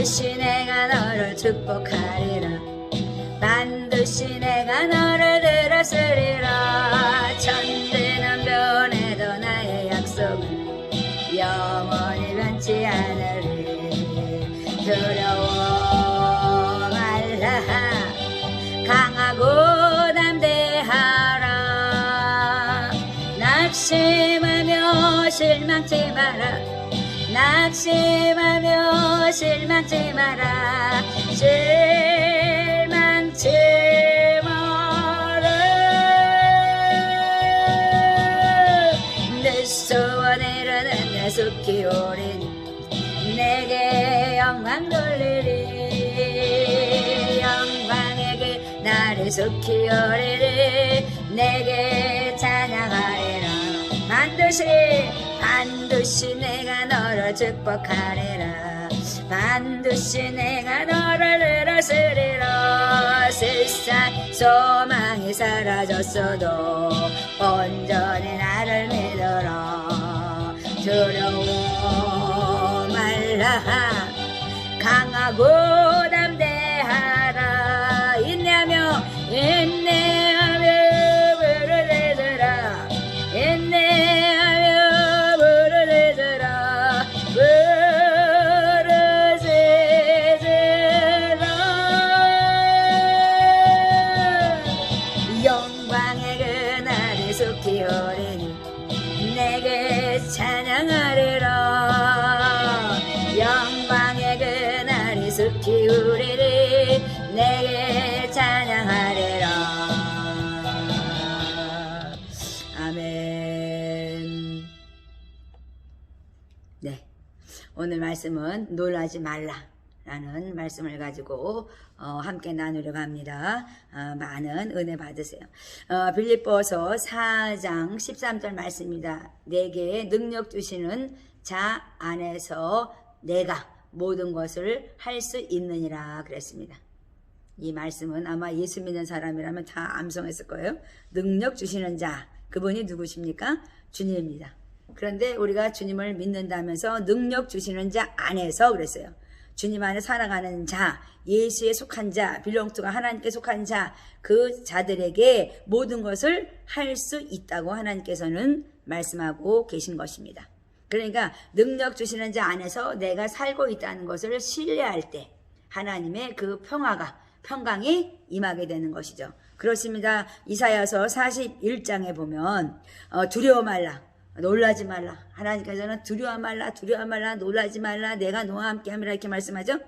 반드시 내가 너를 축복하리라. 반드시 내가 너를 들었으리라. 천대는 변해도 나의 약속은 영원히 변치 않으리. 두려워 말라. 강하고 담대하라. 낙심하며 실망치 마라. 낙심하며 실망치 마라. 실망치 마라. 내 소원이라는 내 속히 오리니 내게 영광 돌리리. 영광에게 나를 속히 오리리. 내게 찬양하리라. 반드시 내가 너를 축복하리라. 반드시 내가 너를 들었으리라. 세상 소망이 사라졌어도 온전히 나를 믿어라. 두려워 말라. 강하고 담대하라. 인내하며 부르짖으라. 인내하며 부르짖으라. 부르짖으라. 영광의 그날이 속히 오리니 내게 찬양하리라. 영광의 그날이 속히 오리니 내게 찬양하리라. 아멘. 네, 오늘 말씀은 놀라지 말라 라는 말씀을 가지고 함께 나누려고 합니다. 많은 은혜 받으세요. 빌립보서 4장 13절 말씀입니다. 내게 능력 주시는 자 안에서 내가 모든 것을 할 수 있느니라 그랬습니다. 이 말씀은 아마 예수 믿는 사람이라면 다 암송했을 거예요. 능력 주시는 자, 그분이 누구십니까? 주님입니다. 그런데 우리가 주님을 믿는다면서 능력 주시는 자 안에서 그랬어요. 주님 안에 살아가는 자, 예수에 속한 자, 빌롱투가 하나님께 속한 자, 그 자들에게 모든 것을 할 수 있다고 하나님께서는 말씀하고 계신 것입니다. 그러니까 능력 주시는 자 안에서 내가 살고 있다는 것을 신뢰할 때 하나님의 그 평강이 임하게 되는 것이죠. 그렇습니다. 이사야서 41장에 보면 두려워 말라, 놀라지 말라. 하나님께서는 두려워 말라, 놀라지 말라, 내가 너와 함께 함이라 이렇게 말씀하죠.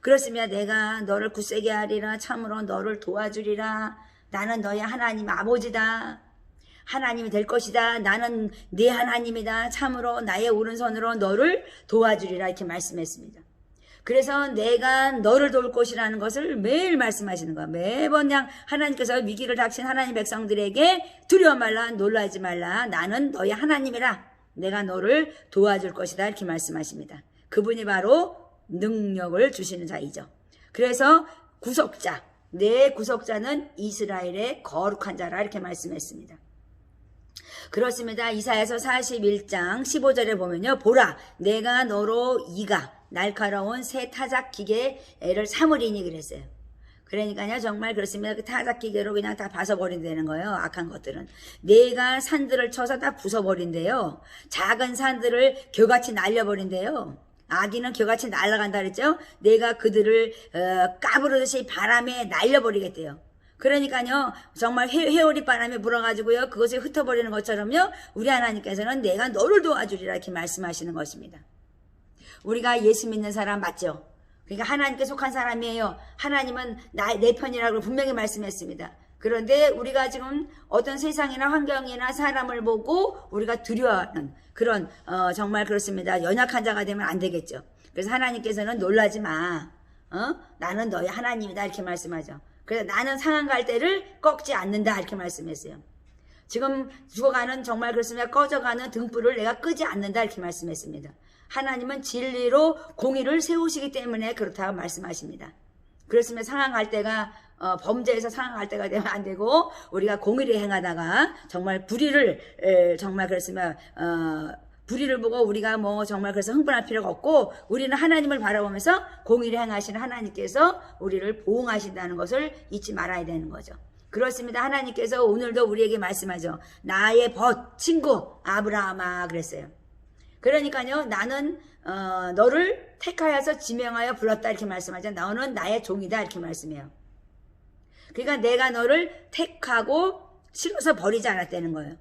그렇습니다. 내가 너를 굳세게 하리라. 참으로 너를 도와주리라. 나는 너의 하나님 아버지다. 하나님이 될 것이다. 나는 네 하나님이다. 참으로 나의 오른손으로 너를 도와주리라 이렇게 말씀했습니다. 그래서 내가 너를 도울 것이라는 것을 매일 말씀하시는 거야. 매번 그냥 하나님께서 위기를 닥친 하나님 백성들에게 두려워 말라, 놀라지 말라. 나는 너의 하나님이라. 내가 너를 도와줄 것이다 이렇게 말씀하십니다. 그분이 바로 능력을 주시는 자이죠. 그래서 구속자, 내 구속자는 이스라엘의 거룩한 자라 이렇게 말씀했습니다. 그렇습니다. 이사야서 41장 15절에 보면요. 보라, 내가 너로 이가 날카로운 새 타작 기계를 삼으리니 그랬어요. 그러니까요, 정말 그렇습니다. 그 타작 기계로 그냥 다 봐서버린다는 거예요. 악한 것들은. 내가 산들을 쳐서 다 부숴버린대요. 작은 산들을 겨같이 날려버린대요. 아기는 겨같이 날아간다 그랬죠. 내가 그들을 까부르듯이 바람에 날려버리겠대요. 그러니까요, 정말 회오리 바람에 불어가지고요, 그것을 흩어버리는 것처럼요, 우리 하나님께서는 내가 너를 도와주리라 이렇게 말씀하시는 것입니다. 우리가 예수 믿는 사람 맞죠? 그러니까 하나님께 속한 사람이에요. 하나님은 내 편이라고 분명히 말씀했습니다. 그런데 우리가 지금 어떤 세상이나 환경이나 사람을 보고 우리가 두려워하는 그런 정말 그렇습니다. 연약한 자가 되면 안 되겠죠. 그래서 하나님께서는 놀라지 마. 나는 너의 하나님이다 이렇게 말씀하죠. 그래서 나는 상한 갈대를 꺾지 않는다 이렇게 말씀했어요. 지금 죽어가는 정말 그렇습니다. 꺼져가는 등불을 내가 끄지 않는다 이렇게 말씀했습니다. 하나님은 진리로 공의를 세우시기 때문에 그렇다고 말씀하십니다. 그렇으면 상한 갈대가 범죄에서 상한 갈대가 되면 안 되고 우리가 공의를 행하다가 정말 불의를 정말 그렇습니다. 불의를 보고 우리가 뭐 정말 그래서 흥분할 필요가 없고, 우리는 하나님을 바라보면서 공의를 행하시는 하나님께서 우리를 보응하신다는 것을 잊지 말아야 되는 거죠. 그렇습니다. 하나님께서 오늘도 우리에게 말씀하죠. 나의 친구 아브라함아 그랬어요. 그러니까요, 나는 너를 택하여서 지명하여 불렀다 이렇게 말씀하죠. 너는 나의 종이다 이렇게 말씀해요. 그러니까 내가 너를 택하고 싫어서 버리지 않았다는 거예요.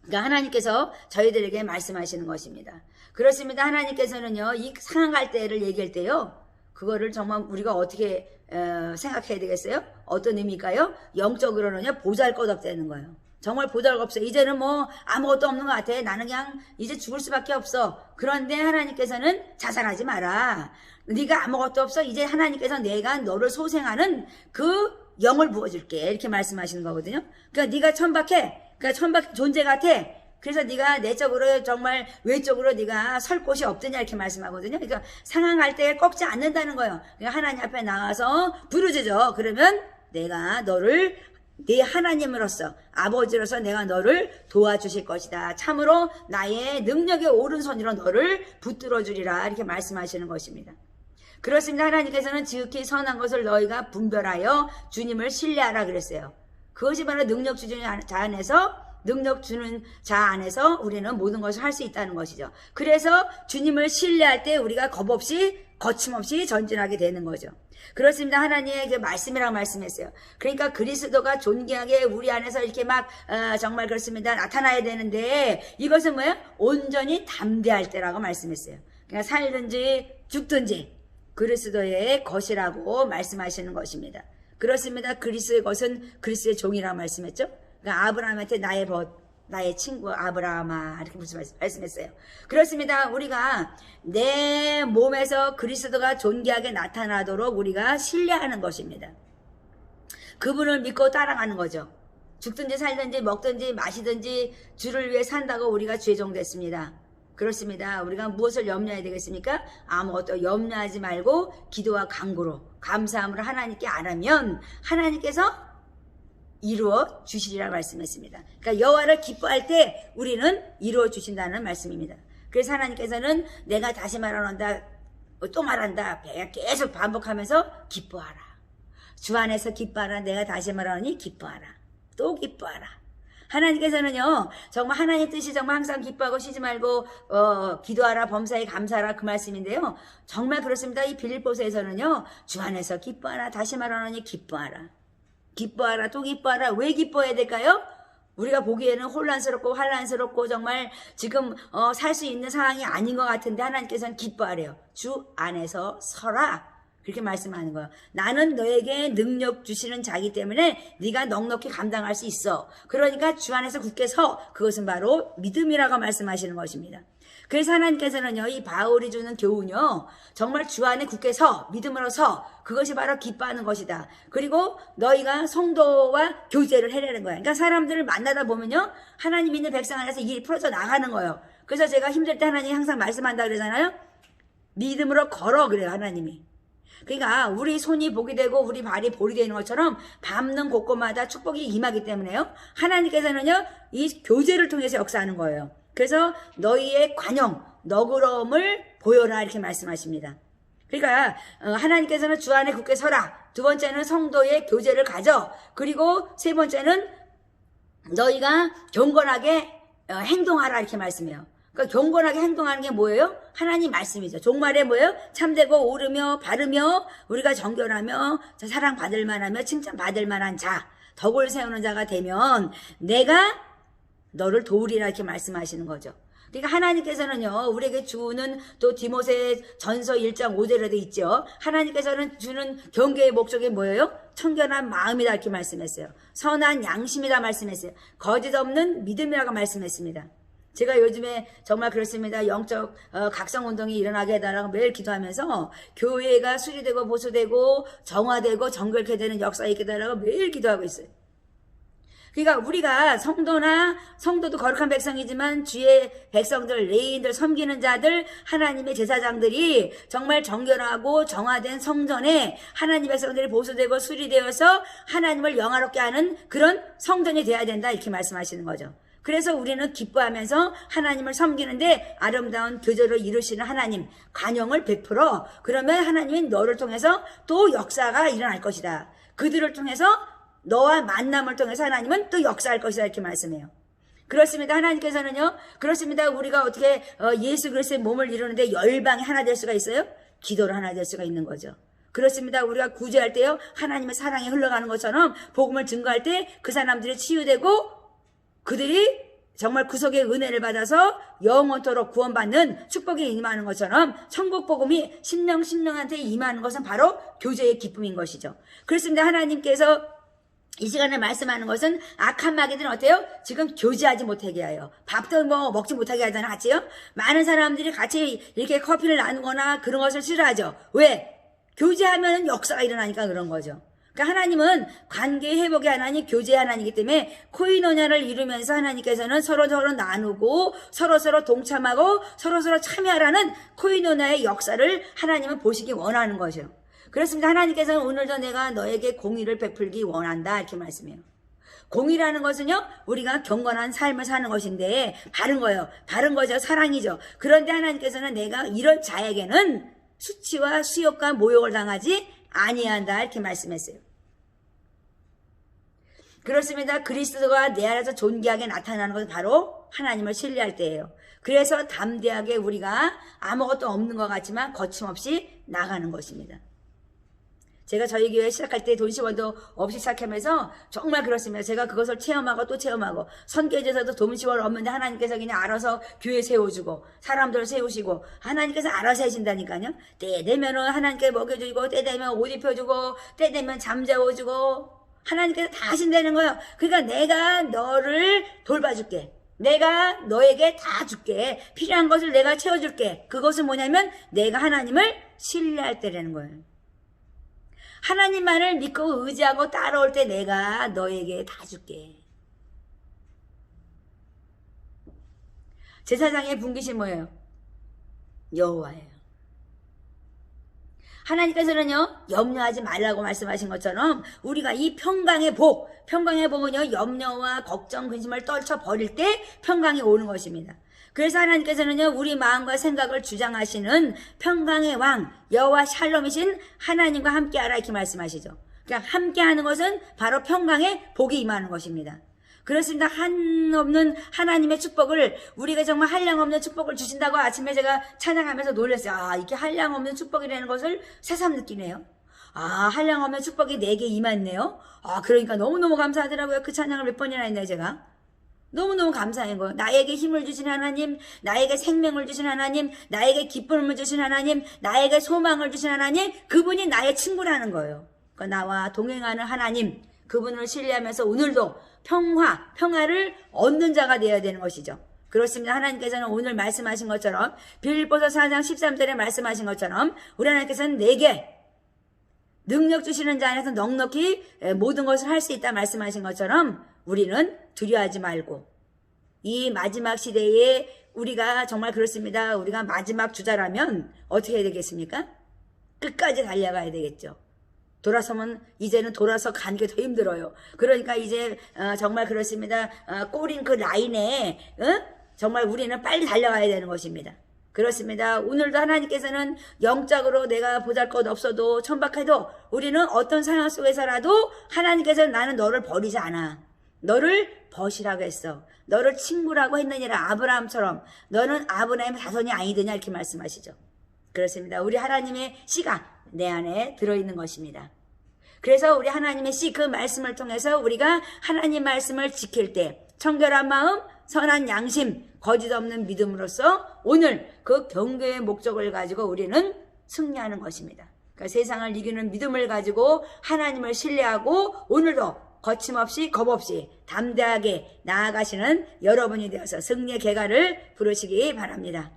그러니까 하나님께서 저희들에게 말씀하시는 것입니다. 그렇습니다. 하나님께서는요, 이 상할 때를 얘기할 때요, 그거를 정말 우리가 어떻게 생각해야 되겠어요? 어떤 의미일까요? 영적으로는요, 보잘것없다는 거예요. 정말 보잘것없어. 이제는 뭐 아무것도 없는 것 같아. 나는 그냥 이제 죽을 수밖에 없어. 그런데 하나님께서는 자살하지 마라. 네가 아무것도 없어. 이제 하나님께서 내가 너를 소생하는 그 영을 부어줄게. 이렇게 말씀하시는 거거든요. 그러니까 네가 천박해. 그러니까 천박 존재 같아. 그래서 네가 내적으로 정말 외적으로 네가 설 곳이 없더냐 이렇게 말씀하거든요. 그러니까 상황할 때 꺾지 않는다는 거예요. 그러니까 하나님 앞에 나와서 부르짖어. 그러면 내가 너를 네 하나님으로서 아버지로서 내가 너를 도와주실 것이다. 참으로 나의 능력의 오른손으로 너를 붙들어 주리라 이렇게 말씀하시는 것입니다. 그렇습니다. 하나님께서는 지극히 선한 것을 너희가 분별하여 주님을 신뢰하라 그랬어요. 그것이 바로 능력 주는 자 안에서, 능력 주는 자 안에서 우리는 모든 것을 할 수 있다는 것이죠. 그래서 주님을 신뢰할 때 우리가 겁없이 거침없이 전진하게 되는 거죠. 그렇습니다. 하나님의 그 말씀이라고 말씀했어요. 그러니까 그리스도가 존귀하게 우리 안에서 이렇게 막 정말 그렇습니다. 나타나야 되는데, 이것은 뭐예요? 온전히 담대할 때라고 말씀했어요. 그러니까 살든지 죽든지 그리스도의 것이라고 말씀하시는 것입니다. 그렇습니다. 그리스도의 것은 그리스도의 종이라고 말씀했죠. 그러니까 아브라함한테 나의 친구 아브라함아 이렇게 말씀했어요. 그렇습니다. 우리가 내 몸에서 그리스도가 존귀하게 나타나도록 우리가 신뢰하는 것입니다. 그분을 믿고 따라가는 거죠. 죽든지 살든지 먹든지 마시든지 주를 위해 산다고 우리가 죄종 됐습니다. 그렇습니다. 우리가 무엇을 염려해야 되겠습니까? 아무것도 염려하지 말고 기도와 간구로 감사함으로 하나님께 안 하면 하나님께서 이루어 주시리라 말씀했습니다. 그러니까 여호와를 기뻐할 때 우리는 이루어 주신다는 말씀입니다. 그래서 하나님께서는 내가 다시 말한다, 또 말한다, 계속 반복하면서 기뻐하라. 주 안에서 기뻐하라. 내가 다시 말하니 기뻐하라. 또 기뻐하라. 하나님께서는요, 정말 하나님 뜻이 정말 항상 기뻐하고 쉬지 말고 기도하라, 범사에 감사하라 그 말씀인데요. 정말 그렇습니다. 이 빌립보서에서는요, 주 안에서 기뻐하라. 다시 말하니 기뻐하라. 기뻐하라, 또 기뻐하라. 왜 기뻐해야 될까요? 우리가 보기에는 혼란스럽고 환란스럽고 정말 지금 살 수 있는 상황이 아닌 것 같은데 하나님께서는 기뻐하래요. 주 안에서 서라. 그렇게 말씀하는 거예요. 나는 너에게 능력 주시는 자이기 때문에 네가 넉넉히 감당할 수 있어. 그러니까 주 안에서 굳게 서. 그것은 바로 믿음이라고 말씀하시는 것입니다. 그래서 하나님께서는요, 이 바울이 주는 교훈요, 정말 주 안에 굳게 서, 믿음으로 서. 그것이 바로 기뻐하는 것이다. 그리고 너희가 성도와 교제를 해내는 거야. 그러니까 사람들을 만나다 보면요, 하나님 있는 백성 안에서 일이 풀어져 나가는 거예요. 그래서 제가 힘들 때 하나님이 항상 말씀한다 그러잖아요. 믿음으로 걸어 그래요, 하나님이. 그러니까 우리 손이 복이 되고 우리 발이 볼이 되는 것처럼 밟는 곳곳마다 축복이 임하기 때문에요. 하나님께서는요, 이 교제를 통해서 역사하는 거예요. 그래서 너희의 관용, 너그러움을 보여라 이렇게 말씀하십니다. 그러니까 하나님께서는 주 안에 굳게 서라. 두 번째는 성도의 교제를 가져. 그리고 세 번째는 너희가 경건하게 행동하라 이렇게 말씀해요. 그러니까 경건하게 행동하는 게 뭐예요? 하나님 말씀이죠. 종말에 뭐예요? 참되고 옳으며 바르며 우리가 정결하며 사랑받을 만하며 칭찬받을 만한 자, 덕을 세우는 자가 되면 내가 너를 도우리라 이렇게 말씀하시는 거죠. 그러니까 하나님께서는요, 우리에게 주는 또 디모세 전서 1장 5절에도 있죠. 하나님께서는 주는 경계의 목적이 뭐예요? 청결한 마음이다 이렇게 말씀했어요. 선한 양심이다 말씀했어요. 거짓 없는 믿음이라고 말씀했습니다. 제가 요즘에 정말 그렇습니다. 영적 각성운동이 일어나게 해달라고 매일 기도하면서 교회가 수리되고 보수되고 정화되고 정결케 되는 역사에 있게 해달라고 매일 기도하고 있어요. 그러니까 우리가 성도도 거룩한 백성이지만 주의 백성들, 레인들, 섬기는 자들, 하나님의 제사장들이 정말 정결하고 정화된 성전에 하나님의 백성들이 보수되고 수리되어서 하나님을 영화롭게 하는 그런 성전이 되어야 된다 이렇게 말씀하시는 거죠. 그래서 우리는 기뻐하면서 하나님을 섬기는데 아름다운 교제를 이루시는 하나님, 관용을 베풀어. 그러면 하나님이 너를 통해서 또 역사가 일어날 것이다. 그들을 통해서 너와 만남을 통해서 하나님은 또 역사할 것이다. 이렇게 말씀해요. 그렇습니다. 하나님께서는요, 그렇습니다. 우리가 어떻게 예수 그리스도의 몸을 이루는데 열방이 하나 될 수가 있어요? 기도로 하나 될 수가 있는 거죠. 그렇습니다. 우리가 구제할 때요, 하나님의 사랑이 흘러가는 것처럼 복음을 증거할 때 그 사람들이 치유되고 그들이 정말 구속의 은혜를 받아서 영원토록 구원받는 축복이 임하는 것처럼 천국 복음이 신령한테 임하는 것은 바로 교제의 기쁨인 것이죠. 그렇습니다. 하나님께서 이 시간에 말씀하는 것은 악한 마귀들은 어때요? 지금 교제하지 못하게 하여 밥도 먹지 못하게 하잖아, 같이요. 많은 사람들이 같이 이렇게 커피를 나누거나 그런 것을 싫어하죠. 왜? 교제하면 역사가 일어나니까 그런 거죠. 그러니까 하나님은 관계 회복의 하나님, 교제의 하나님이기 때문에 코이노냐를 이루면서 하나님께서는 서로서로 나누고 서로서로 동참하고 서로서로 참여하라는 코이노냐의 역사를 하나님은 보시기 원하는 거죠. 그렇습니다. 하나님께서는 오늘도 내가 너에게 공의를 베풀기 원한다 이렇게 말씀해요. 공의라는 것은요, 우리가 경건한 삶을 사는 것인데 바른 거예요. 바른 거죠. 사랑이죠. 그런데 하나님께서는 내가 이런 자에게는 수치와 수욕과 모욕을 당하지 아니한다 이렇게 말씀했어요. 그렇습니다. 그리스도가 내 안에서 존귀하게 나타나는 것은 바로 하나님을 신뢰할 때예요. 그래서 담대하게 우리가 아무것도 없는 것 같지만 거침없이 나가는 것입니다. 제가 저희 교회 시작할 때 돈 10원도 없이 시작하면서 정말 그렇습니다. 제가 그것을 체험하고 또 체험하고 선교제에서도 돈 10원 없는데 하나님께서 그냥 알아서 교회 세워주고 사람들을 세우시고 하나님께서 알아서 하신다니까요. 때 되면은 하나님께 먹여주고 때 되면 옷 입혀주고 때 되면 잠자워주고 하나님께서 다 하신다는 거예요. 그러니까 내가 너를 돌봐줄게. 내가 너에게 다 줄게. 필요한 것을 내가 채워줄게. 그것은 뭐냐면 내가 하나님을 신뢰할 때라는 거예요. 하나님만을 믿고 의지하고 따라올 때 내가 너에게 다 줄게. 제사장의 분깃이 뭐예요? 여호와예요. 하나님께서는요, 염려하지 말라고 말씀하신 것처럼 우리가 이 평강의 복은요, 염려와 걱정, 근심을 떨쳐버릴 때 평강이 오는 것입니다. 그래서 하나님께서는요, 우리 마음과 생각을 주장하시는 평강의 왕 여호와 샬롬이신 하나님과 함께하라 이렇게 말씀하시죠. 그러니까 함께하는 것은 바로 평강의 복이 임하는 것입니다. 그렇습니다. 한없는 하나님의 축복을 우리가 정말 한량없는 축복을 주신다고 아침에 제가 찬양하면서 놀랐어요. 아, 이렇게 한량없는 축복이라는 것을 새삼 느끼네요. 아, 한량없는 축복이 내게 임했네요. 아, 그러니까 너무너무 감사하더라고요. 그 찬양을 몇 번이나 했나요, 제가? 너무너무 감사한 거예요. 나에게 힘을 주신 하나님, 나에게 생명을 주신 하나님, 나에게 기쁨을 주신 하나님, 나에게 소망을 주신 하나님, 그분이 나의 친구라는 거예요. 그러니까 나와 동행하는 하나님, 그분을 신뢰하면서 오늘도 평화를 얻는 자가 되어야 되는 것이죠. 그렇습니다. 하나님께서는 오늘 말씀하신 것처럼 빌립보서 4장 13절에 말씀하신 것처럼 우리 하나님께서는 내게 능력 주시는 자 안에서 넉넉히 모든 것을 할 수 있다 말씀하신 것처럼 우리는 두려워하지 말고 이 마지막 시대에 우리가 정말 그렇습니다. 우리가 마지막 주자라면 어떻게 해야 되겠습니까? 끝까지 달려가야 되겠죠. 돌아서면 이제는 돌아서 가는 게 더 힘들어요. 그러니까 이제 정말 그렇습니다. 꼬린 그 라인에 정말 우리는 빨리 달려가야 되는 것입니다. 그렇습니다. 오늘도 하나님께서는 영적으로 내가 보잘것 없어도 천박해도 우리는 어떤 상황 속에서라도 하나님께서는 나는 너를 버리지 않아. 너를 벗이라고 했어. 너를 친구라고 했느니라. 아브라함처럼 너는 아브라함의 자손이 아니더냐 이렇게 말씀하시죠. 그렇습니다. 우리 하나님의 씨가 내 안에 들어있는 것입니다. 그래서 우리 하나님의 씨 그 말씀을 통해서 우리가 하나님 말씀을 지킬 때 청결한 마음, 선한 양심, 거짓 없는 믿음으로써 오늘 그 경계의 목적을 가지고 우리는 승리하는 것입니다. 그러니까 세상을 이기는 믿음을 가지고 하나님을 신뢰하고 오늘도 거침없이 겁없이 담대하게 나아가시는 여러분이 되어서 승리의 개가를 부르시기 바랍니다.